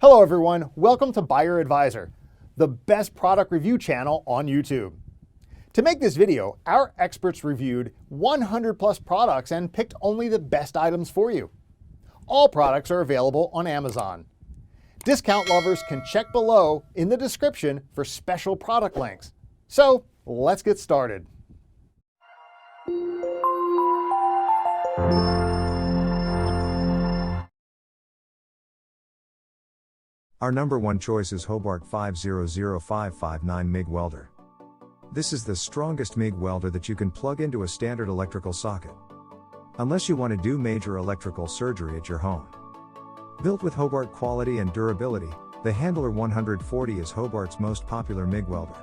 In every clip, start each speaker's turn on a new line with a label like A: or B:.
A: Hello everyone, welcome to Buyer Advisor, the best product review channel on YouTube. To make this video, our experts reviewed 100 plus products and picked only the best items for you. All products are available on Amazon. Discount lovers can check below in the description for special product links. So let's get started.
B: Our number one choice is Hobart 500559 MIG welder. This is the strongest MIG welder that you can plug into a standard electrical socket. Unless you want to do major electrical surgery at your home. Built with Hobart quality and durability, the Handler 140 is Hobart's most popular MIG welder.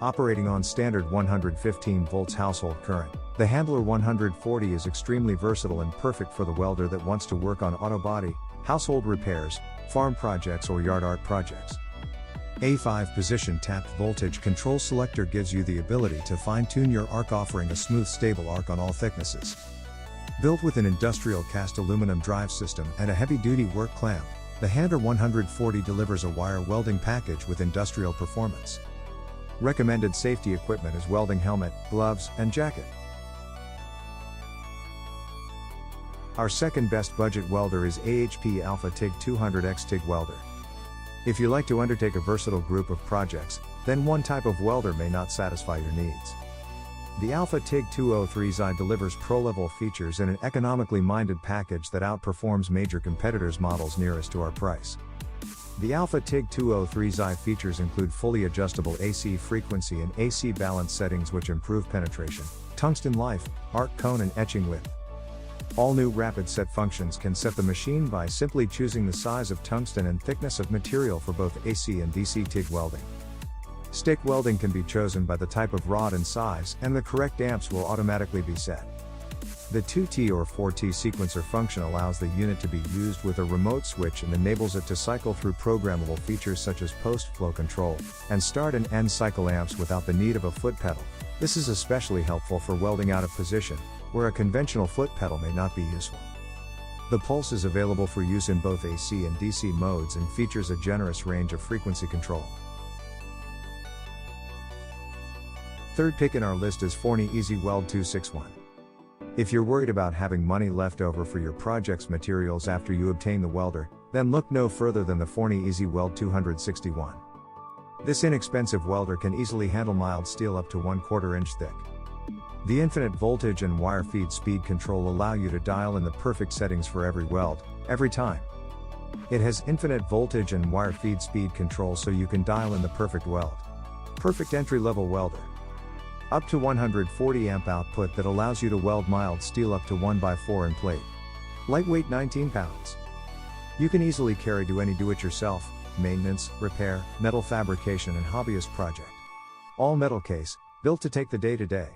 B: Operating on standard 115 volts household current, the Handler 140 is extremely versatile and perfect for the welder that wants to work on auto body, household repairs, farm projects or yard art projects. A 5-position tapped voltage control selector gives you the ability to fine-tune your arc, offering a smooth, stable arc on all thicknesses. Built with an industrial cast aluminum drive system and a heavy-duty work clamp, the Handler 140 delivers a wire welding package with industrial performance. Recommended safety equipment is welding helmet, gloves, and jacket. Our second best budget welder is AHP Alpha TIG 200X TIG welder. If you like to undertake a versatile group of projects, then one type of welder may not satisfy your needs. The Alpha TIG 203Xi delivers pro-level features in an economically minded package that outperforms major competitors' models nearest to our price. The Alpha TIG 203Xi features include fully adjustable AC frequency and AC balance settings which improve penetration, tungsten life, arc cone and etching width. All new rapid set functions can set the machine by simply choosing the size of tungsten and thickness of material for both AC and DC TIG welding. Stick welding can be chosen by the type of rod and size, and the correct amps will automatically be set. The 2T or 4T sequencer function allows the unit to be used with a remote switch and enables it to cycle through programmable features such as post-flow control, and start and end cycle amps without the need of a foot pedal. This is especially helpful for welding out of position, where a conventional foot pedal may not be useful. The pulse is available for use in both AC and DC modes and features a generous range of frequency control. Third pick in our list is Forney Easy Weld 261. If you're worried about having money left over for your project's materials after you obtain the welder, then look no further than the Forney Easy Weld 261. This inexpensive welder can easily handle mild steel up to 1/4 inch thick. The infinite voltage and wire feed speed control allow you to dial in the perfect settings for every weld, every time. It has infinite voltage and wire feed speed control so you can dial in the perfect weld. Perfect entry-level welder. Up to 140 amp output that allows you to weld mild steel up to 1x4 in plate. Lightweight 19 pounds. You can easily carry to any do-it-yourself, maintenance, repair, metal fabrication and hobbyist project. All metal case, built to take the day-to-day.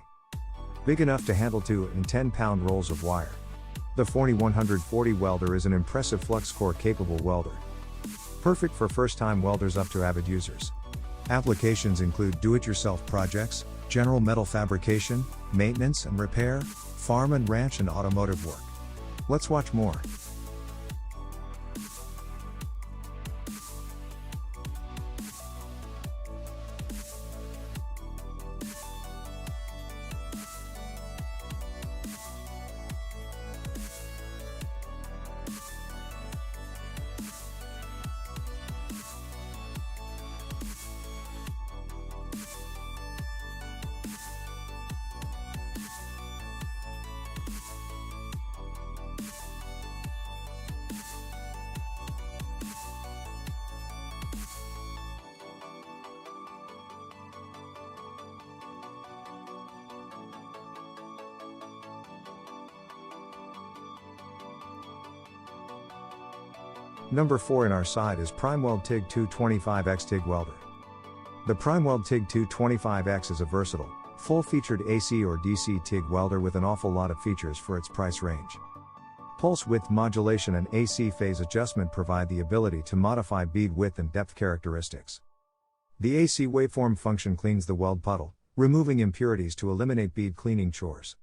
B: Big enough to handle 2 and 10-pound rolls of wire. The Forney 140 welder is an impressive flux core capable welder. Perfect for first-time welders up to avid users. Applications include do-it-yourself projects, general metal fabrication, maintenance and repair, farm and ranch and automotive work. Let's watch more. Number 4 in our side is PrimeWeld TIG 225X TIG welder. The PrimeWeld TIG 225X is a versatile, full-featured AC or DC TIG welder with an awful lot of features for its price range. Pulse width modulation and AC phase adjustment provide the ability to modify bead width and depth characteristics. The AC waveform function cleans the weld puddle, removing impurities to eliminate bead cleaning chores.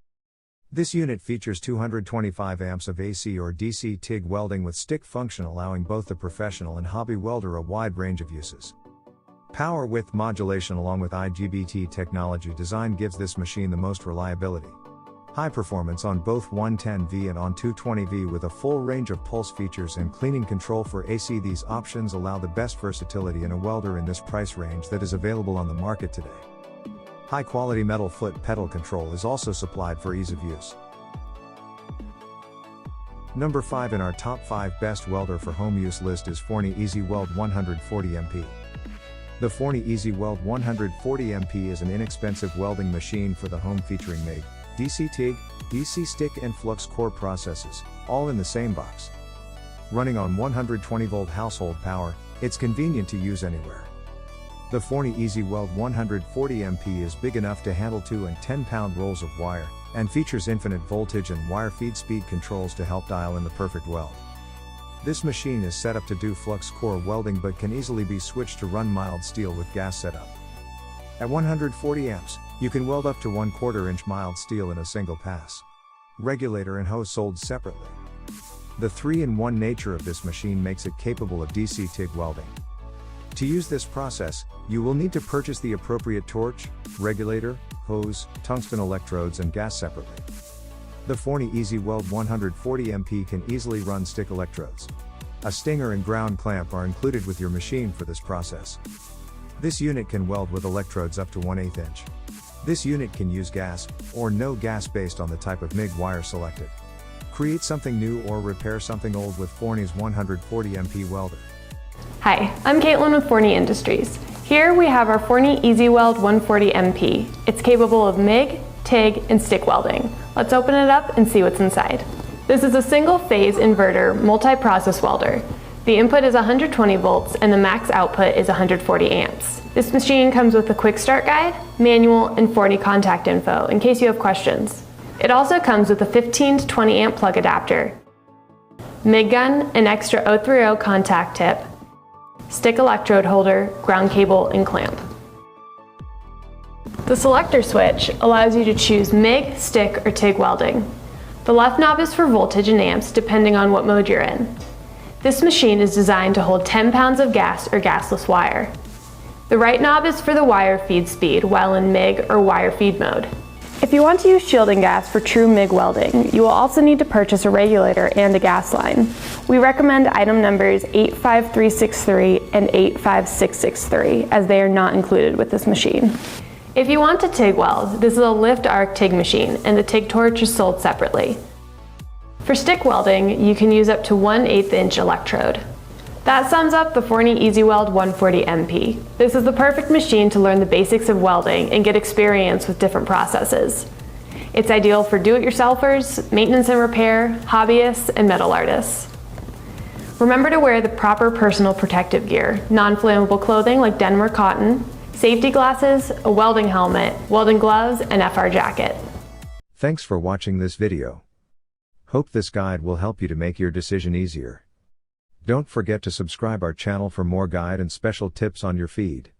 B: This unit features 225 amps of AC or DC TIG welding with stick function, allowing both the professional and hobby welder a wide range of uses. Power width modulation along with IGBT technology design gives this machine the most reliability. High performance on both 110V and on 220V with a full range of pulse features and cleaning control for AC. These options allow the best versatility in a welder in this price range that is available on the market today. High quality metal foot pedal control is also supplied for ease of use. Number 5 in our top 5 best welder for home use list is Forney Easy Weld 140MP. The Forney Easy Weld 140MP is an inexpensive welding machine for the home featuring MIG, DC TIG, DC stick and flux core processes, all in the same box. Running on 120-volt household power, it's convenient to use anywhere. The Forney Easy Weld 140MP is big enough to handle 2 and 10-pound rolls of wire, and features infinite voltage and wire feed speed controls to help dial in the perfect weld. This machine is set up to do flux core welding but can easily be switched to run mild steel with gas setup. At 140 amps, you can weld up to 1/4 inch mild steel in a single pass. Regulator and hose sold separately. The 3-in-1 nature of this machine makes it capable of DC TIG welding. To use this process, you will need to purchase the appropriate torch, regulator, hose, tungsten electrodes and gas separately. The Forney Easy Weld 140MP can easily run stick electrodes. A stinger and ground clamp are included with your machine for this process. This unit can weld with electrodes up to 1/8 inch. This unit can use gas, or no gas based on the type of MIG wire selected. Create something new or repair something old with Forney's 140MP welder.
C: Hi, I'm Caitlin with Forney Industries. Here we have our Forney Easy Weld 140MP. It's capable of MIG, TIG, and stick welding. Let's open it up and see what's inside. This is a single-phase inverter multi-process welder. The input is 120 volts and the max output is 140 amps. This machine comes with a quick start guide, manual, and Forney contact info in case you have questions. It also comes with a 15 to 20 amp plug adapter, MIG gun, an extra 030 contact tip, stick electrode holder, ground cable, and clamp. The selector switch allows you to choose MIG, stick, or TIG welding. The left knob is for voltage and amps depending on what mode you're in. This machine is designed to hold 10 pounds of gas or gasless wire. The right knob is for the wire feed speed while in MIG or wire feed mode. If you want to use shielding gas for true MIG welding, you will also need to purchase a regulator and a gas line. We recommend item numbers 85363 and 85663 as they are not included with this machine. If you want to TIG weld, this is a lift arc TIG machine and the TIG torch is sold separately. For stick welding, you can use up to 1/8 inch electrode. That sums up the Forney Easy Weld 140MP. This is the perfect machine to learn the basics of welding and get experience with different processes. It's ideal for do-it-yourselfers, maintenance and repair, hobbyists, and metal artists. Remember to wear the proper personal protective gear, non-flammable clothing like denim or cotton, safety glasses, a welding helmet, welding gloves, and FR jacket.
B: Thanks for watching this video. Hope this guide will help you to make your decision easier. Don't forget to subscribe our channel for more guide and special tips on your feed.